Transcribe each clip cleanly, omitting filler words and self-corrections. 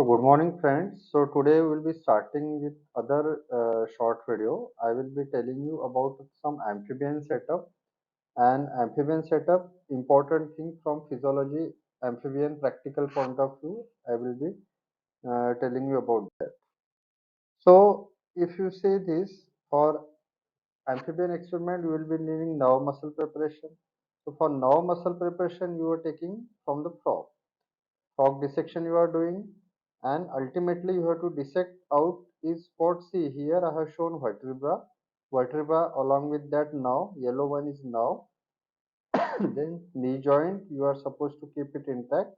So good morning friends. So today we'll be starting with other short video. I will be telling you about some amphibian setup and amphibian setup important thing from physiology amphibian practical point of view. I will be telling you about that. So if you say this for amphibian experiment, you will be needing nerve muscle preparation. So for nerve muscle preparation, you are taking from the frog dissection you are doing, and ultimately you have to dissect out is what. See here I have shown vertebra along with that now yellow one is now. Then knee joint you are supposed to keep it intact,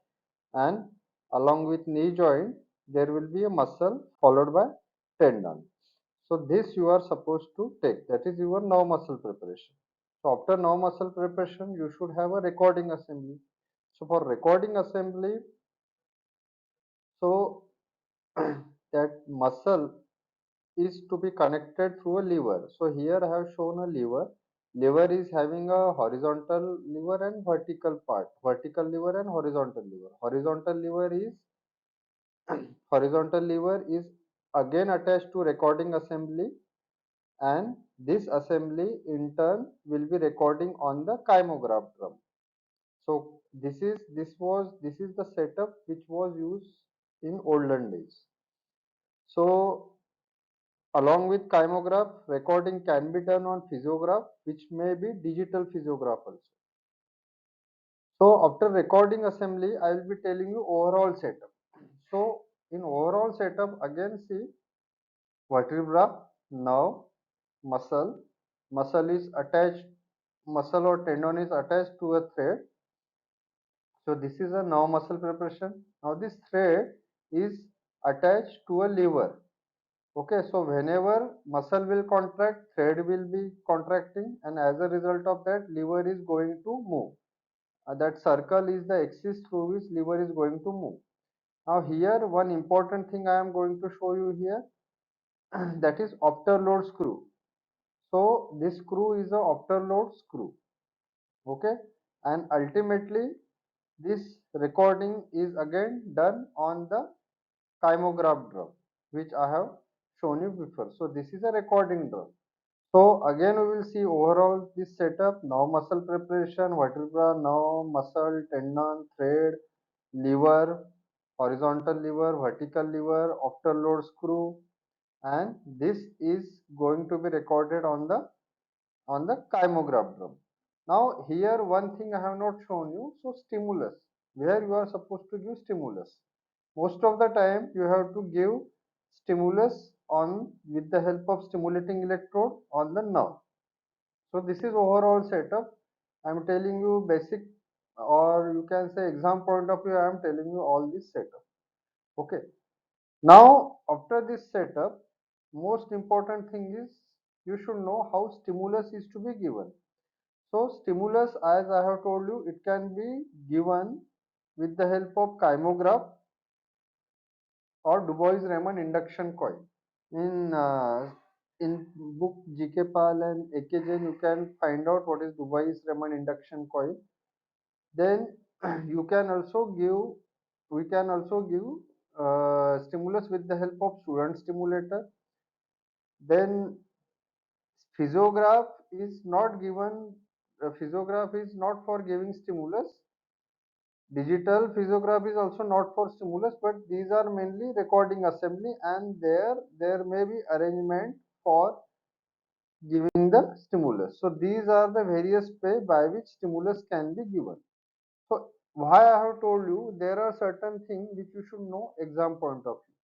and along with knee joint there will be a muscle followed by tendon. So this you are supposed to take, that is your nerve muscle preparation. So after nerve muscle preparation you should have a recording assembly. So for recording assembly, so that muscle is to be connected through a lever. So here I have shown a lever. Lever is having a horizontal lever and vertical part. Vertical lever and horizontal lever. Horizontal lever is again attached to recording assembly, and this assembly in turn will be recording on the kymograph drum. So this is the setup which was used in olden days. So along with kymograph, recording can be done on physiograph, which may be digital physiograph also. So after recording assembly, I will be telling you overall setup. So in overall setup, again see vertebra, nerve, muscle. Muscle is attached, muscle or tendon is attached to a thread. So this is a nerve muscle preparation. Now this thread is attached to a lever. Okay, so whenever muscle will contract, thread will be contracting, and as a result of that, lever is going to move. That circle is the axis through which lever is going to move. Now here, one important thing I am going to show you here, that is afterload screw. So this screw is a afterload screw. Okay, and ultimately this recording is again done on the kymograph drum, which I have shown you before. So this is a recording drum. So again we will see overall this setup: now muscle preparation, vertebra, now muscle, tendon, thread, lever, horizontal lever, vertical lever, afterload screw, and this is going to be recorded on the kymograph drum. Now here one thing I have not shown you, so stimulus, where you are supposed to give stimulus. Most of the time you have to give stimulus on with the help of stimulating electrode on the nerve. So this is overall setup. I am telling you basic, or you can say exam point of view, I am telling you all this setup. Okay. Now after this setup, most important thing is you should know how stimulus is to be given. So stimulus, as I have told you, it can be given with the help of kymograph or Dubois-Raymond induction coil. In book GK Pal and AK Jain, you can find out what is Dubois-Raymond induction coil. Then you can also give, we can also give stimulus with the help of student stimulator. Then physiograph is not given. Physiograph is not for giving stimulus. Digital physiograph is also not for stimulus, but these are mainly recording assembly, and there may be arrangement for giving the stimulus. So these are the various way by which stimulus can be given. So why I have told you, there are certain things which you should know exam point of view.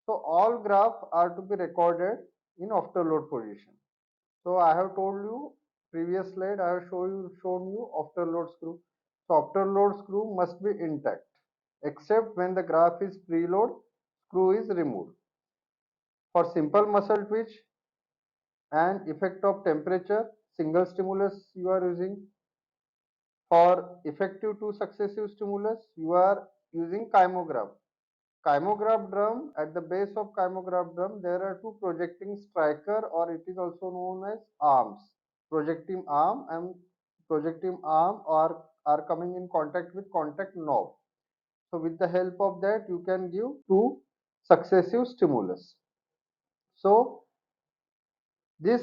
So all graph are to be recorded in afterload position. So I have told you previous slide, I have shown you afterload screw. So afterload screw must be intact except when the graph is preload, screw is removed. For simple muscle twitch and effect of temperature, single stimulus you are using. For effective to successive stimulus, you are using kymograph. Kymograph drum, at the base of kymograph drum, there are two projecting striker, or it is also known as arms. Projecting arm and projecting arm are coming in contact with contact knob. So with the help of that, you can give two successive stimulus. So this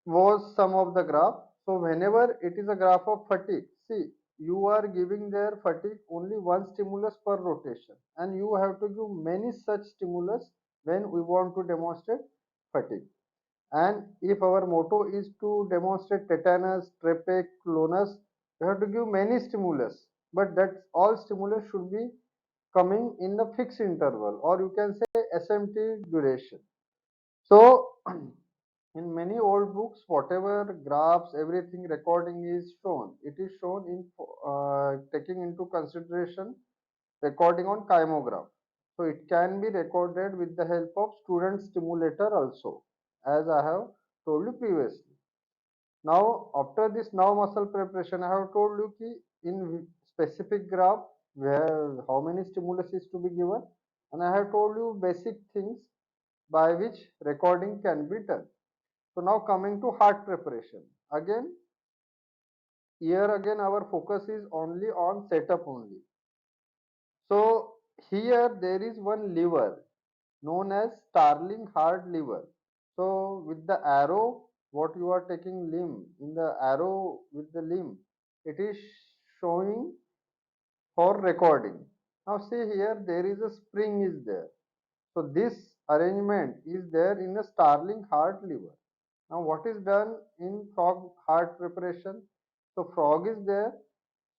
was some of the graph. So whenever it is a graph of fatigue, see, you are giving their fatigue only one stimulus per rotation, and you have to give many such stimulus when we want to demonstrate fatigue. And if our motto is to demonstrate tetanus, tracheostomy, you have to give many stimulus, but that all stimulus should be coming in the fixed interval, or you can say SMT duration. So in many old books, whatever graphs, everything recording is shown. It is shown in taking into consideration recording on kymograph. So it can be recorded with the help of student stimulator also, as I have told you previously. Now after this now muscle preparation, I have told you ki in specific graph where how many stimulus is to be given, and I have told you basic things by which recording can be done. So now coming to heart preparation. Again, here again our focus is only on setup only. So here there is one lever known as Starling heart lever. So with the arrow, what you are taking limb, in the arrow with the limb, it is showing for recording. Now see here, there is a spring is there. So this arrangement is there in the Starling heart lever. Now what is done in frog heart preparation? So frog is there.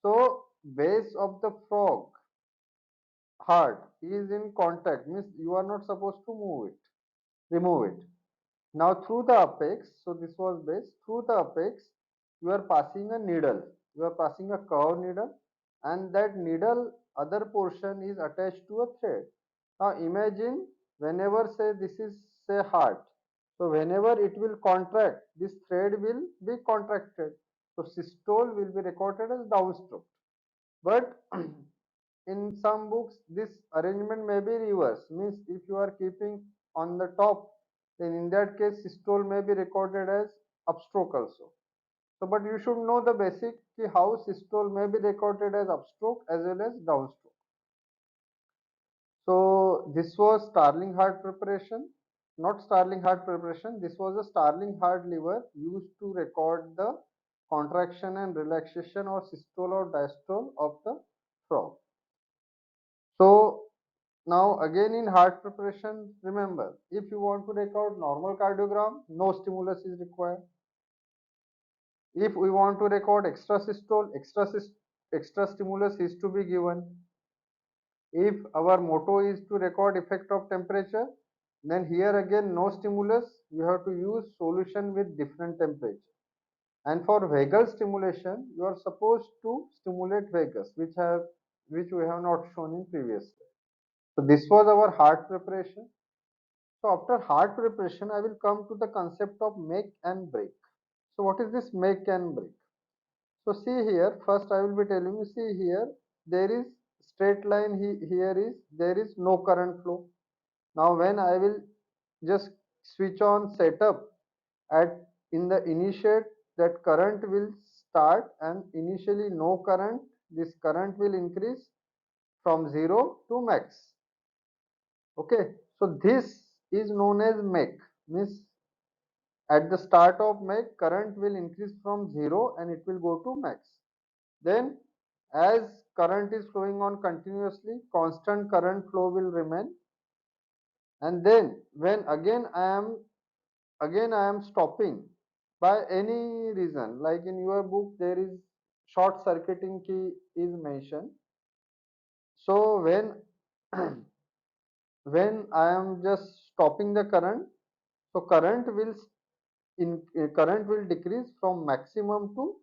So base of the frog heart is in contact, means you are not supposed to move it, remove it. Now through the apex, so this was base, through the apex, you are passing a needle. You are passing a curved needle, and that needle other portion is attached to a thread. Now imagine whenever say this is say heart. So whenever it will contract, this thread will be contracted. So systole will be recorded as downstroke. But in some books, this arrangement may be reverse. Means if you are keeping on the top, then in that case systole may be recorded as upstroke also. So but you should know the basic how systole may be recorded as upstroke as well as downstroke. So this was Starling heart preparation, not Starling heart preparation. This was a Starling heart lever used to record the contraction and relaxation or systole or diastole of the frog. So now again in heart preparation, remember, if you want to record normal cardiogram, no stimulus is required. If we want to record extra systole, extra stimulus is to be given. If our motto is to record effect of temperature, then here again no stimulus, you have to use solution with different temperature. And for vagal stimulation, you are supposed to stimulate vagus, which we have not shown in previous slide. So this was our heart preparation. So after heart preparation, I will come to the concept of make and break. So what is this make and break? So see here, first I will be telling you, see here, there is straight line, here is, there is no current flow. Now when I will just switch on setup at in the initiate, that current will start, and initially no current, this current will increase from 0 to max. Okay, so this is known as make, means at the start of make current will increase from 0 and it will go to max. Then as current is flowing on continuously, constant current flow will remain. And then when again I am stopping by any reason, like in your book there is short circuiting key is mentioned. So when I am just stopping the current, so current will decrease from maximum to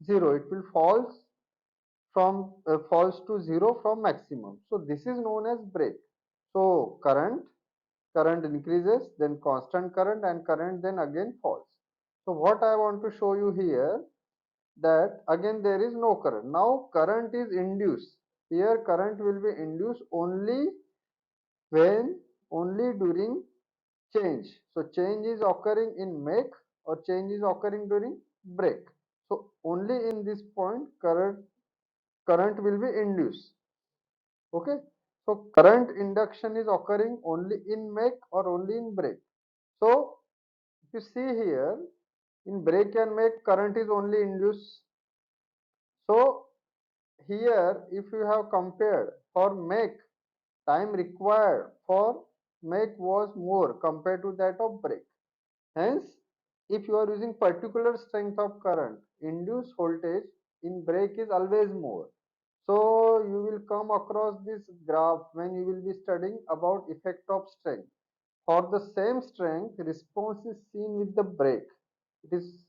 0. It will falls to 0 from maximum. So this is known as break. So current increases, then constant current, and current then again falls. So what I want to show you here, that again there is no current. Now current is induced. Here current will be induced when only during change. So change is occurring in make or change is occurring during break. So only in this point current will be induced. Okay, so current induction is occurring only in make or only in brake. So if you see here, in brake and make, current is only induced. So here if you have compared, for make, time required for make was more compared to that of brake. Hence, if you are using particular strength of current, induced voltage in brake is always more. So you will come across this graph when you will be studying about effect of strength. For the same strength, response is seen with the brake. It is